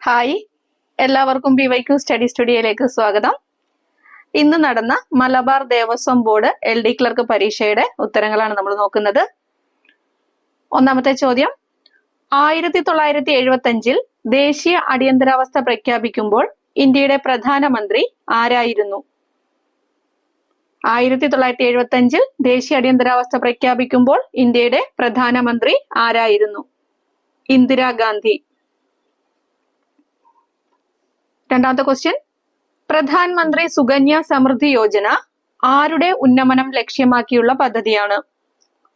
Hi, എല്ലാവർക്കും BYQ study സ്റ്റുഡിയോയിലേക്ക് സ്വാഗതം. ഇന്ന് നടന്ന Malabar Devaswom board LD clerk പരീക്ഷയുടെ ഉത്തരങ്ങളാണ് നമ്മൾ നോക്കുന്നത്. ഒന്നാമത്തെ ചോദ്യം, 1975 ദേശീയ അടിയന്തരാവസ്ഥ പ്രഖ്യാപിക്കുമ്പോൾ ഇന്ത്യയുടെ പ്രധാനമന്ത്രി ആരായിരുന്നു? 1975 ദേശീയ അടിയന്തരാവസ്ഥ പ്രഖ്യാപിക്കുമ്പോൾ ഇന്ത്യയുടെ പ്രധാനമന്ത്രി ആരായിരുന്നു? ഇന്ദിരാഗാന്ധി. രണ്ടാമത്തെ ക്വസ്റ്റ്യൻ, പ്രധാനമന്ത്രി സുകന്യ സമൃദ്ധി യോജന ആരുടെ ഉന്നമനം ലക്ഷ്യമാക്കിയുള്ള പദ്ധതിയാണ്?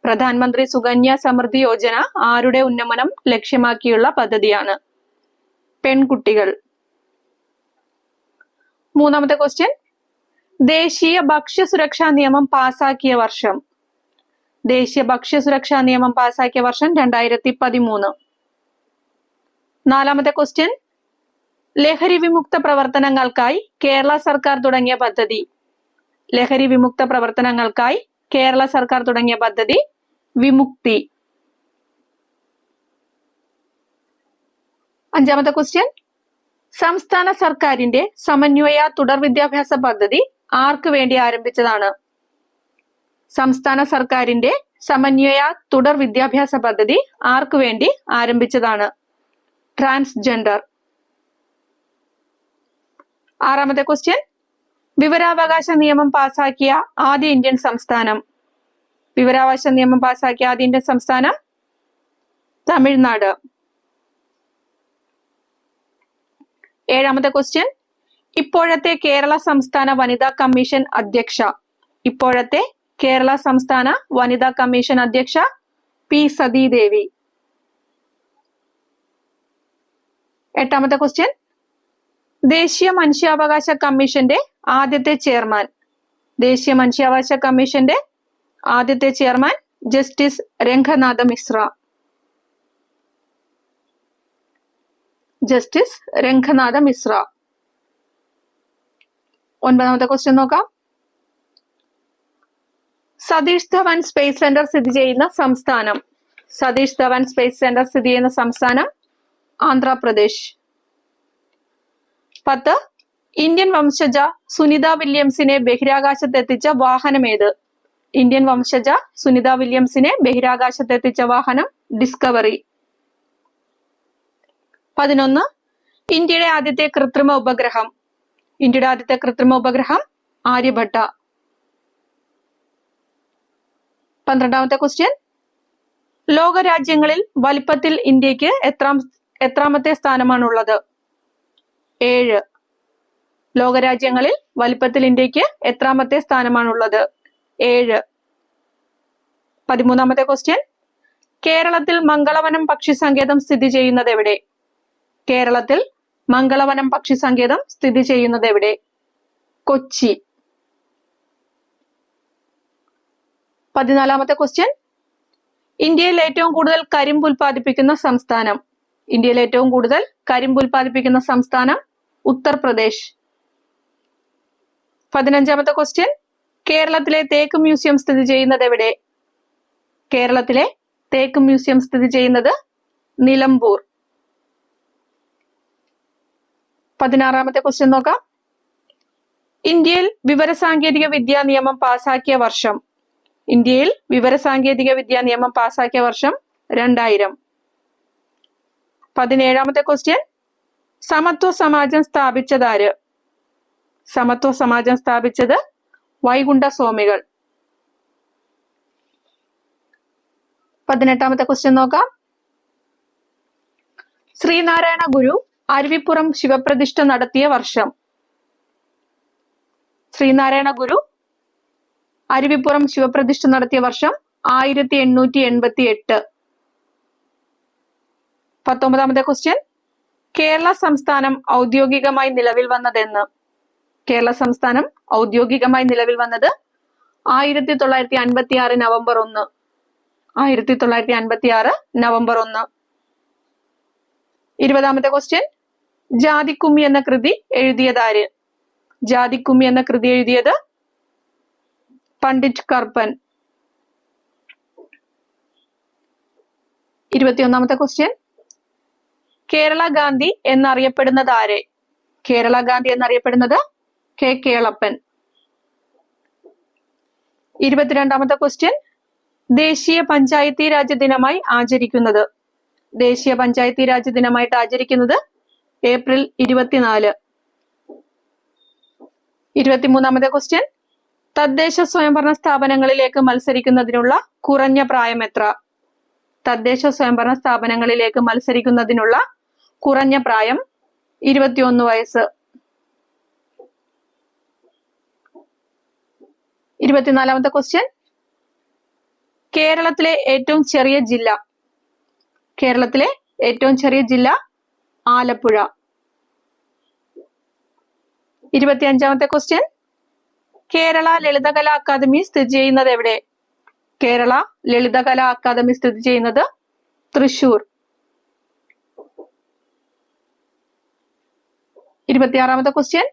പ്രധാനമന്ത്രി സുകന്യ സമൃദ്ധി യോജന ആരുടെ ഉന്നമനം ലക്ഷ്യമാക്കിയുള്ള പദ്ധതിയാണ്? പെൺകുട്ടികൾ. മൂന്നാമത്തെ ക്വസ്റ്റ്യൻ, ദേശീയ ഭക്ഷ്യസുരക്ഷാ നിയമം പാസാക്കിയ വർഷം? ദേശീയ ഭക്ഷ്യസുരക്ഷാ നിയമം പാസാക്കിയ വർഷം 2013. നാലാമത്തെ ക്വസ്റ്റ്യൻ, ലഹരി വിമുക്ത പ്രവർത്തനങ്ങൾക്കായി കേരള സർക്കാർ തുടങ്ങിയ പദ്ധതി? ലഹരി വിമുക്ത പ്രവർത്തനങ്ങൾക്കായി കേരള സർക്കാർ തുടങ്ങിയ പദ്ധതി വിമുക്തി. അഞ്ചാമത്തെ ക്വസ്റ്റ്യൻ, സംസ്ഥാന സർക്കാരിന്റെ സമന്വയ തുടർ വിദ്യാഭ്യാസ പദ്ധതി ആർക്ക് വേണ്ടി ആരംഭിച്ചതാണ്? സംസ്ഥാന സർക്കാരിന്റെ സമന്വയ തുടർ വിദ്യാഭ്യാസ പദ്ധതി ആർക്ക് വേണ്ടി ആരംഭിച്ചതാണ്? ട്രാൻസ്ജെൻഡർ. ആറാമത്തെ ക്വസ്റ്റ്യൻ, വിവരാവകാശ നിയമം പാസാക്കിയ ആദ്യ ഇന്ത്യൻ സംസ്ഥാനം? വിവരാവകാശ നിയമം പാസാക്കിയ ആദ്യ ഇന്ത്യൻ സംസ്ഥാനം തമിഴ്നാട്. ഏഴാമത്തെ ക്വസ്റ്റ്യൻ, ഇപ്പോഴത്തെ കേരള സംസ്ഥാന വനിതാ കമ്മീഷൻ അധ്യക്ഷ? ഇപ്പോഴത്തെ കേരള സംസ്ഥാന വനിതാ കമ്മീഷൻ അധ്യക്ഷ P. സതീദേവി. എട്ടാമത്തെ ക്വസ്റ്റ്യൻ, ദേശീയ മനുഷ്യാവകാശ കമ്മീഷന്റെ ആദ്യത്തെ ചെയർമാൻ? ദേശീയ മനുഷ്യാവകാശ കമ്മീഷന്റെ ആദ്യത്തെ chairman justice Ranganatha Mishra. Justice Ranganatha Mishra. ഒൻപതാമത്തെ ക്വസ്റ്റ്യൻ നോക്കാം. സതീഷ് ധവൻ സ്പേസ് സെന്റർ സ്ഥിതി ചെയ്യുന്ന സംസ്ഥാനം? സതീഷ് ധവൻ സ്പേസ് സെന്റർ സ്ഥിതി ചെയ്യുന്ന സംസ്ഥാനം ആന്ധ്രാപ്രദേശ്. 10. ഇന്ത്യൻ വംശജ സുനിത വില്യംസിനെ ബഹിരാകാശത്തെത്തിച്ച വാഹനം ഏത്? ഇന്ത്യൻ വംശജ സുനിത വില്യംസിനെ ബഹിരാകാശത്തെത്തിച്ച വാഹനം ഡിസ്കവറി. 11. ഇന്ത്യയുടെ ആദ്യത്തെ കൃത്രിമ ഉപഗ്രഹം? ഇന്ത്യയുടെ ആദ്യത്തെ കൃത്രിമ ഉപഗ്രഹം ആര്യഭട്ട. 12ാമത്തെ ക്വസ്റ്റ്യൻ, ലോകരാജ്യങ്ങളിൽ വലിപ്പത്തിൽ ഇന്ത്യക്ക് എത്രാമത്തെ സ്ഥാനമാണുള്ളത്? 7. ലോകരാജ്യങ്ങളിൽ വലിപ്പത്തിൽ ഇന്ത്യക്ക് എത്രാമത്തെ സ്ഥാനമാണുള്ളത്? 7. 13ാമത്തെ ക്വസ്റ്റ്യൻ, കേരളത്തിൽ മംഗളവനം പക്ഷി സങ്കേതം സ്ഥിതി ചെയ്യുന്നത് എവിടെ? കേരളത്തിൽ മംഗളവനം പക്ഷി സങ്കേതം സ്ഥിതി ചെയ്യുന്നത് എവിടെ? കൊച്ചി. 14ാമത്തെ ക്വസ്റ്റ്യൻ, ഇന്ത്യയിൽ ഏറ്റവും കൂടുതൽ കരിമ്പ് ഉൽപ്പാദിപ്പിക്കുന്ന സംസ്ഥാനം? ഇന്ത്യയിൽ ഏറ്റവും കൂടുതൽ കരിമ്പ് ഉൽപ്പാദിപ്പിക്കുന്ന സംസ്ഥാനം ഉത്തർപ്രദേശ്. 15ാമത്തെ ക്വസ്റ്റ്യൻ, കേരളത്തിലെ തേക്ക് മ്യൂസിയം സ്ഥിതി ചെയ്യുന്നത് എവിടെ? കേരളത്തിലെ തേക്ക് മ്യൂസിയം സ്ഥിതി ചെയ്യുന്നത് നിലമ്പൂർ. 16ാമത്തെ ക്വസ്റ്റ്യൻ നോക്കാം. ഇന്ത്യയിൽ വിവരസാങ്കേതിക വിദ്യാ നിയമം പാസാക്കിയ വർഷം? ഇന്ത്യയിൽ വിവരസാങ്കേതിക വിദ്യാ നിയമം പാസാക്കിയ വർഷം 2000. 17ാമത്തെ ക്വസ്റ്റ്യൻ, സമത്വ സമാജം സ്ഥാപിച്ചതാര്? സമത്വ സമാജം സ്ഥാപിച്ചത് വൈകുണ്ഠ സ്വാമികൾ. 18ാമത്തെ ക്വസ്റ്റ്യൻ നോക്കാം. ശ്രീനാരായണ ഗുരു അരുവിപ്പുറം ശിവപ്രതിഷ്ഠ നടത്തിയ വർഷം? ശ്രീനാരായണ ഗുരു അരുവിപ്പുറം ശിവപ്രതിഷ്ഠ നടത്തിയ വർഷം 1888. 19ാമത്തെ ക്വസ്റ്റ്യൻ, കേരള സംസ്ഥാനം ഔദ്യോഗികമായി നിലവിൽ വന്നതെന്ന്? കേരള സംസ്ഥാനം ഔദ്യോഗികമായി നിലവിൽ വന്നത് 1956 നവംബർ 1. 1956 നവംബർ 1. 20ാമത്തെ ക്വസ്റ്റ്യൻ, ജാതിക്കുമ്മി എന്ന കൃതി എഴുതിയതാര്? ജാതിക്കുമ്മി എന്ന കൃതി എഴുതിയത് പണ്ഡിറ്റ് കർപ്പൻ. 21ാമത്തെ ക്വസ്റ്റ്യൻ, കേരള ഗാന്ധി എന്നറിയപ്പെടുന്നത് ആരെ? കേരള ഗാന്ധി എന്നറിയപ്പെടുന്നത് കെ കേളപ്പൻ. 22ാമത്തെ ക്വസ്റ്റ്യൻ, ദേശീയ പഞ്ചായത്തി രാജ് ദിനമായി ആചരിക്കുന്നത്. ദേശീയ പഞ്ചായത്തി രാജ് ദിനമായിട്ട് ആചരിക്കുന്നത് ഏപ്രിൽ 24. 23ാമത്തെ ക്വസ്റ്റ്യൻ, തദ്ദേശ സ്വയംഭരണ സ്ഥാപനങ്ങളിലേക്ക് മത്സരിക്കുന്നതിനുള്ള കുറഞ്ഞ പ്രായം എത്ര? തദ്ദേശ സ്വയംഭരണ സ്ഥാപനങ്ങളിലേക്ക് മത്സരിക്കുന്നതിനുള്ള കുറഞ്ഞ പ്രായം 21 വയസ്സ്. 24ാമത്തെ ക്വസ്റ്റ്യൻ, കേരളത്തിലെ ഏറ്റവും ചെറിയ ജില്ല. കേരളത്തിലെ ഏറ്റവും ചെറിയ ജില്ല ആലപ്പുഴ. 25ാമത്തെ ക്വസ്റ്റ്യൻ, കേരള ലളിതകലാ അക്കാദമി സ്ഥിതി ചെയ്യുന്നത് എവിടെ? കേരള ലളിതകലാ അക്കാദമി സ്ഥിതി ചെയ്യുന്നത് തൃശൂർ. 26ാമത്തെ ക്വസ്റ്റ്യൻ,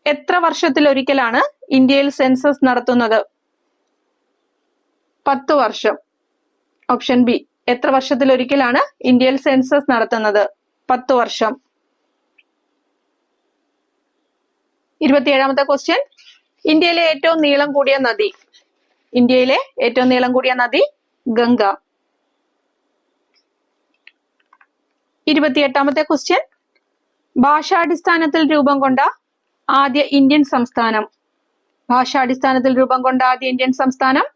എത്ര വർഷത്തിലൊരിക്കലാണ് ഇന്ത്യയിൽ സെൻസസ് നടത്തുന്നത്? 10 വർഷം. Option B. എത്ര വർഷത്തിലൊരിക്കലാണ് ഇന്ത്യയിൽ സെൻസസ് നടത്തുന്നത്? 10 വർഷം. 27ാമത്തെ ക്വസ്റ്റ്യൻ, ഇന്ത്യയിലെ ഏറ്റവും നീളം കൂടിയ നദി. ഇന്ത്യയിലെ ഏറ്റവും നീളം കൂടിയ നദി ഗംഗ. 28ാമത്തെ ക്വസ്റ്റ്യൻ, ഭാഷാടിസ്ഥാനത്തിൽ രൂപം കൊണ്ട ആദ്യ ഇന്ത്യൻ സംസ്ഥാനം. ഭാഷാടിസ്ഥാനത്തിൽ രൂപം കൊണ്ട ആദ്യ ഇന്ത്യൻ സംസ്ഥാനം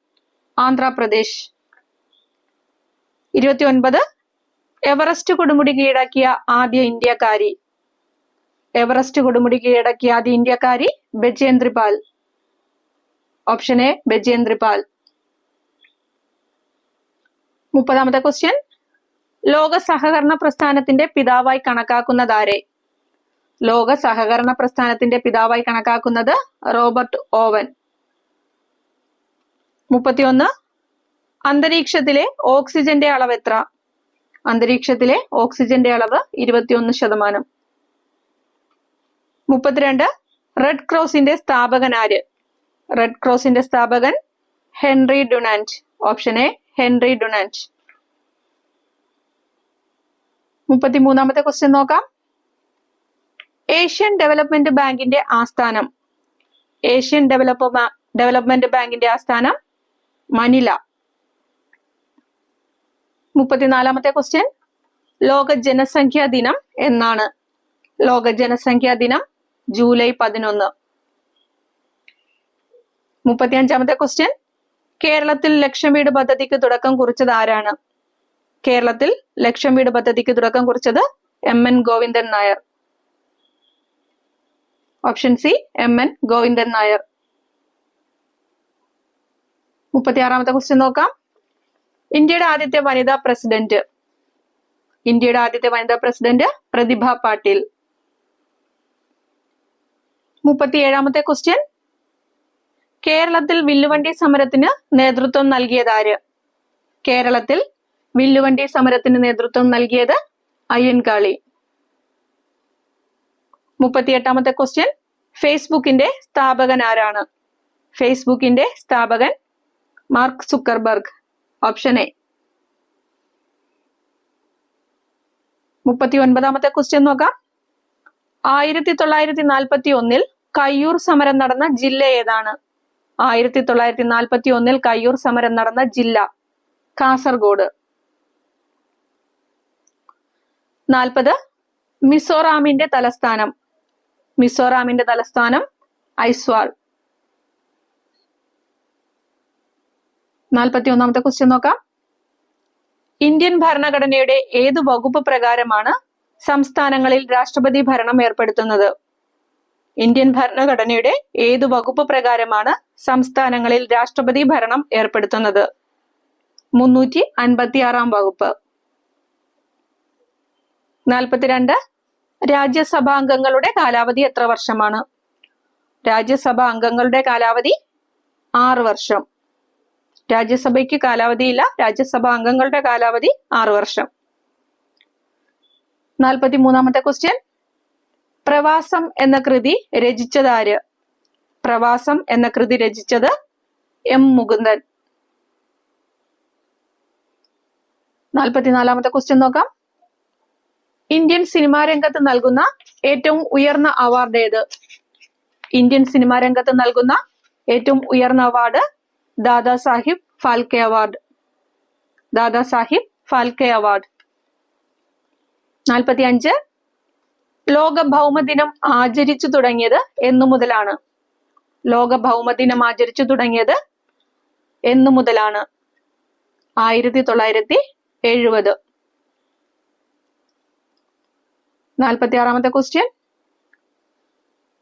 ആന്ധ്രാപ്രദേശ്. 29, എവറസ്റ്റ് കൊടുമുടി കീഴടക്കിയ ആദ്യ ഇന്ത്യക്കാരി. എവറസ്റ്റ് കൊടുമുടി കീഴടക്കിയ ആദ്യ ഇന്ത്യക്കാരി ബചേന്ദ്രി പാൽ. ഓപ്ഷൻ എ ബചേന്ദ്രി പാൽ. 30ാമത്തെ ക്വസ്റ്റ്യൻ, ലോക സഹകരണ പ്രസ്ഥാനത്തിന്റെ പിതാവായി കണക്കാക്കുന്നത് ആരെ? ലോക സഹകരണ പ്രസ്ഥാനത്തിന്റെ പിതാവായി കണക്കാക്കുന്നത് റോബർട്ട് ഓവൻ. 31, അന്തരീക്ഷത്തിലെ ഓക്സിജന്റെ അളവ് എത്ര? അന്തരീക്ഷത്തിലെ ഓക്സിജന്റെ അളവ് 21%. 32, റെഡ് ക്രോസിന്റെ സ്ഥാപകൻ ആര്? റെഡ് ക്രോസിന്റെ സ്ഥാപകൻ Henry Dunant. Option A Henry Dunant. 33ാമത്തെ ക്വസ്റ്റ്യൻ നോക്കാം. ഏഷ്യൻ ഡെവലപ്മെന്റ് ബാങ്കിന്റെ ആസ്ഥാനം. ഏഷ്യൻ ഡെവലപ്മെന്റ് ബാങ്കിന്റെ ആസ്ഥാനം മനില. 34ാമത്തെ ക്വസ്റ്റ്യൻ, ലോക ജനസംഖ്യാ ദിനം എന്നാണ്? ലോക ജനസംഖ്യാ ദിനം ജൂലൈ 11. 35ാമത്തെ ക്വസ്റ്റ്യൻ, കേരളത്തിൽ ലക്ഷം വീട് പദ്ധതിക്ക് തുടക്കം കുറിച്ചത് ആരാണ്? കേരളത്തിൽ ലക്ഷം വീട് പദ്ധതിക്ക് തുടക്കം കുറിച്ചത് MN Govindan Nair. Option C MN Govindan Nair. 36ാമത്തെ ക്വസ്റ്റ്യൻ നോക്കാം. ഇന്ത്യയുടെ ആദ്യത്തെ വനിതാ പ്രസിഡന്റ്. ഇന്ത്യയുടെ ആദ്യത്തെ വനിതാ പ്രസിഡന്റ് പ്രതിഭ പാട്ടീൽ. 37ാമത്തെ ക്വസ്റ്റ്യൻ, കേരളത്തിൽ വില്ലുവണ്ടി സമരത്തിന് നേതൃത്വം നൽകിയത് ആര്? കേരളത്തിൽ വില്ലുവണ്ടി സമരത്തിന് നേതൃത്വം നൽകിയത് അയ്യൻകാളി. 38ാമത്തെ ക്വസ്റ്റ്യൻ, ഫേസ്ബുക്കിന്റെ സ്ഥാപകൻ ആരാണ്? ഫേസ്ബുക്കിന്റെ സ്ഥാപകൻ മാർക്ക് സുക്കർബർഗ്. Option A. 39ാമത്തെ ക്വസ്റ്റ്യൻ നോക്കാം. 1941 കയ്യൂർ സമരം നടന്ന ജില്ല ഏതാണ്? 1941 കയ്യൂർ സമരം നടന്ന ജില്ല കാസർഗോഡ്. 40, മിസോറാമിന്റെ തലസ്ഥാനം. മിസോറാമിന്റെ തലസ്ഥാനം ഐസ്വാൾ. 41ാമത്തെ ക്വസ്റ്റ്യൻ നോക്കാം. ഇന്ത്യൻ ഭരണഘടനയുടെ ഏത് വകുപ്പ് പ്രകാരമാണ് സംസ്ഥാനങ്ങളിൽ രാഷ്ട്രപതി ഭരണം ഏർപ്പെടുത്തുന്നത്? ഇന്ത്യൻ ഭരണഘടനയുടെ ഏത് വകുപ്പ് പ്രകാരമാണ് സംസ്ഥാനങ്ങളിൽ രാഷ്ട്രപതി ഭരണം ഏർപ്പെടുത്തുന്നത്? 356 വകുപ്പ്. 42, രാജ്യസഭാ അംഗങ്ങളുടെ കാലാവധി എത്ര വർഷമാണ്? രാജ്യസഭാ അംഗങ്ങളുടെ കാലാവധി 6 വർഷം. രാജ്യസഭയ്ക്ക് കാലാവധിയില്ല, രാജ്യസഭാ അംഗങ്ങളുടെ കാലാവധി 6 വർഷം. 43ാമത്തെ ക്വസ്റ്റ്യൻ, പ്രവാസം എന്ന കൃതി രചിച്ചത് ആര്? പ്രവാസം എന്ന കൃതി രചിച്ചത് M മുകുന്ദൻ. 44ാമത്തെ ക്വസ്റ്റ്യൻ നോക്കാം. ഇന്ത്യൻ സിനിമാ രംഗത്ത് നൽകുന്ന ഏറ്റവും ഉയർന്ന അവാർഡ് ഏത്? ഇന്ത്യൻ സിനിമാ രംഗത്ത് നൽകുന്ന ഏറ്റവും ഉയർന്ന award Dada Sahib Phalke award. Dada Sahib Phalke award. 45. ലോക ഭൗമദിനം ആചരിച്ചു തുടങ്ങിയത് എന്നു മുതലാണ്? ലോക ഭൗമദിനം ആചരിച്ചു തുടങ്ങിയത് എന്നു മുതലാണ്? 1970. 46ാമത്തെ ക്വസ്റ്റ്യൻ.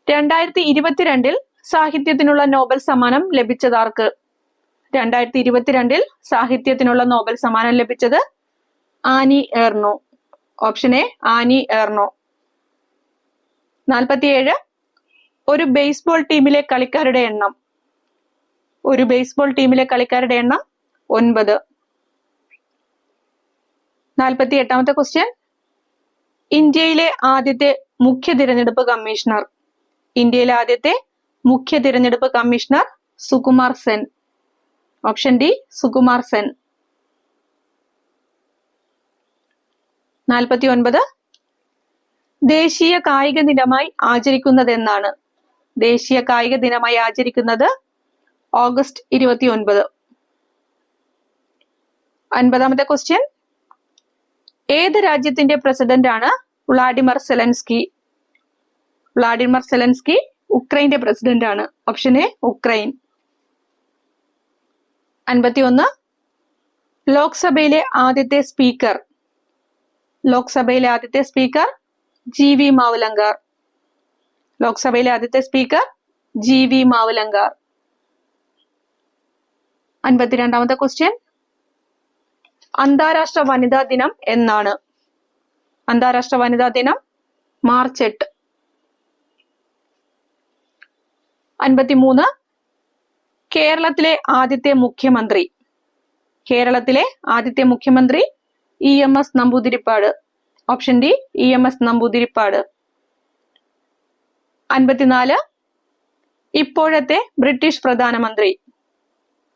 2022 സാഹിത്യത്തിനുള്ള നോബൽ സമ്മാനം ലഭിച്ചതാർക്ക്? 2022 സാഹിത്യത്തിനുള്ള നോബൽ സമ്മാനം ലഭിച്ചത് ആനി എർണോ. Option A Annie എർണോ. 47. ഒരു ബേസ്ബോൾ ടീമിലെ കളിക്കാരുടെ എണ്ണം? ഒരു ബേസ്ബോൾ ടീമിലെ കളിക്കാരുടെ എണ്ണം 9. 48ാമത്തെ ക്വസ്റ്റ്യൻ. ഇന്ത്യയിലെ ആദ്യത്തെ മുഖ്യ തിരഞ്ഞെടുപ്പ് കമ്മീഷണർ? ഇന്ത്യയിലെ ആദ്യത്തെ മുഖ്യ തിരഞ്ഞെടുപ്പ് commissioner Sukumar Sen. Option D Sukumar Sen. 49. ദേശീയ കായിക ദിനമായി ആചരിക്കുന്നത് എന്നാണ്? ദേശീയ കായിക ദിനമായി ആചരിക്കുന്നത് ഓഗസ്റ്റ് 29. 50ാമത്തെ ക്വസ്റ്റ്യൻ. ഏത് രാജ്യത്തിന്റെ പ്രസിഡന്റ് ആണ് വ്ളാഡിമിർ സെലൻസ്കി? വ്ളാഡിമിർ സെലൻസ്കി ഉക്രൈന്റെ പ്രസിഡന്റ് ആണ്. Option A Ukraine. 51. ലോക്സഭയിലെ ആദ്യത്തെ സ്പീക്കർ? ലോക്സഭയിലെ ആദ്യത്തെ സ്പീക്കർ GV മാവലങ്കാർ. ലോക്സഭയിലെ ആദ്യത്തെ സ്പീക്കർ GV മാവലങ്കാർ. 52ാമത്തെ ക്വസ്റ്റ്യൻ. അന്താരാഷ്ട്ര വനിതാ ദിനം എന്നാണ്? അന്താരാഷ്ട്ര വനിതാ ദിനം മാർച്ച് 8. 53. കേരളത്തിലെ ആദ്യത്തെ മുഖ്യമന്ത്രി? കേരളത്തിലെ ആദ്യത്തെ മുഖ്യമന്ത്രി EMS Namboodiripad. Option D EMS Namboodiripad. 54. ഇപ്പോഴത്തെ ബ്രിട്ടീഷ് പ്രധാനമന്ത്രി?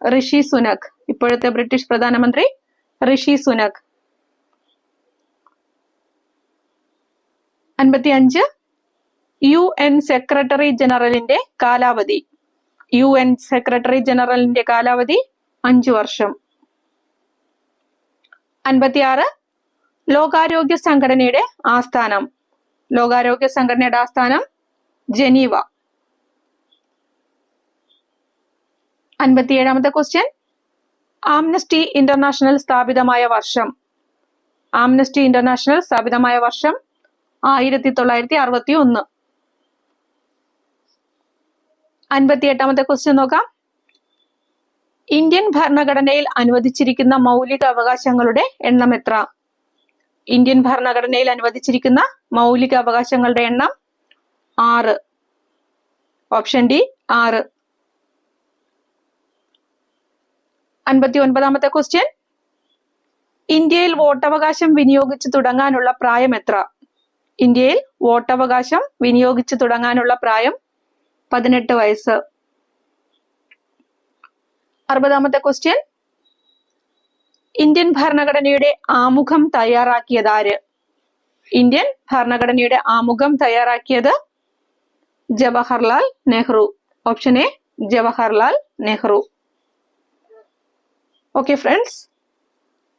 ഋഷി സുനക്. ഇപ്പോഴത്തെ ബ്രിട്ടീഷ് പ്രധാനമന്ത്രി ഋഷി സുനക്. 55. UN സെക്രട്ടറി ജനറലിന്റെ കാലാവധി? UN സെക്രട്ടറി ജനറലിന്റെ കാലാവധി 5 വർഷം. 56. ലോകാരോഗ്യ സംഘടനയുടെ ആസ്ഥാനം? ലോകാരോഗ്യ സംഘടനയുടെ ആസ്ഥാനം ജനീവ. 57ാമത്തെ ക്വസ്റ്റ്യൻ. ആംനസ്റ്റി ഇന്റർനാഷണൽ സ്ഥാപിതമായ വർഷം? ആംനസ്റ്റി ഇന്റർനാഷണൽ സ്ഥാപിതമായ വർഷം 1961. 58ാമത്തെ ക്വസ്റ്റ്യൻ നോക്കാം. ഇന്ത്യൻ ഭരണഘടനയിൽ അനുവദിച്ചിരിക്കുന്ന മൗലിക അവകാശങ്ങളുടെ എണ്ണം എത്ര? ഇന്ത്യൻ ഭരണഘടനയിൽ അനുവദിച്ചിരിക്കുന്ന മൗലിക അവകാശങ്ങളുടെ എണ്ണം 6. Option D 6. 59ാമത്തെ ക്വസ്റ്റ്യൻ. ഇന്ത്യയിൽ വോട്ടവകാശം വിനിയോഗിച്ചു തുടങ്ങാനുള്ള പ്രായം എത്ര? ഇന്ത്യയിൽ വോട്ടവകാശം വിനിയോഗിച്ചു തുടങ്ങാനുള്ള പ്രായം 18 വയസ്സ്. 60ാമത്തെ ക്വസ്റ്റ്യൻ. ഇന്ത്യൻ ഭരണഘടനയുടെ ആമുഖം തയ്യാറാക്കിയത് ആര്? ഇന്ത്യൻ ഭരണഘടനയുടെ ആമുഖം തയ്യാറാക്കിയത് Jawaharlal Nehru. Option A Jawaharlal Nehru. Okay friends,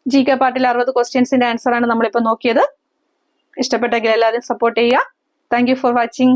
GK പാർട്ടിൽ 60 ക്വസ്റ്റ്യൻസിന്റെ ആൻസർ ആണ് നമ്മളിപ്പോൾ നോക്കിയത്. ഇഷ്ടപ്പെട്ടെങ്കിൽ എല്ലാവരും സപ്പോർട്ട് ചെയ്യുക. Thank you for watching.